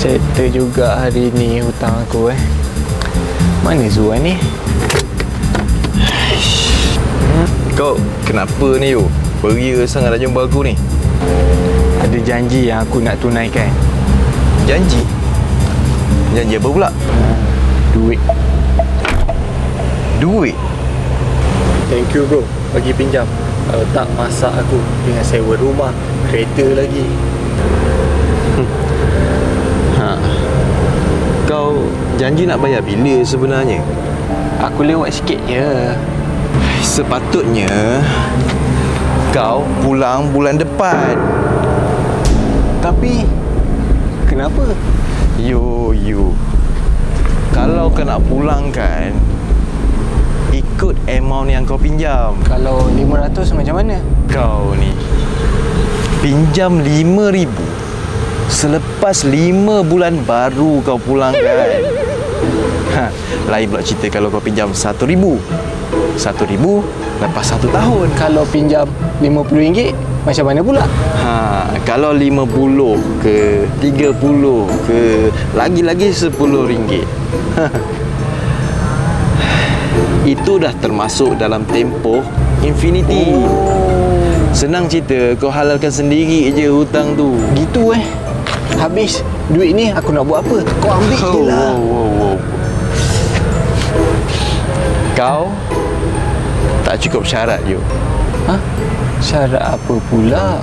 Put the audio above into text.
Settle juga hari ni hutang aku Mana Zuan ni? Kau kenapa ni Yu? Beria sangat nak jumpa aku ni. Ada janji yang aku nak tunaikan. Janji? Janji apa pula? Duit. Duit? Thank you bro, bagi pinjam. Kalau tak masak aku dengan sewa rumah, kereta lagi. Kau janji nak bayar bila sebenarnya? Aku lewat sikit je. Sepatutnya kau pulang bulan depan. Tapi kenapa? Yu, kalau kau nak pulang kan, ikut amount yang kau pinjam. Kalau 500 macam mana? Kau ni pinjam 5,000, selepas 5 bulan baru kau pulangkan. Lain pula cerita kalau kau pinjam 1,000 lepas 1 tahun. Kalau pinjam RM50 macam mana pula? Kalau 50 ke 30 ke lagi-lagi RM10. Itu dah termasuk dalam tempoh infinity. Senang cerita, kau halalkan sendiri je hutang tu. Gitu Habis duit ni aku nak buat apa? Kau ambil je lah. Kau tak cukup syarat, Yu. Syarat apa pula?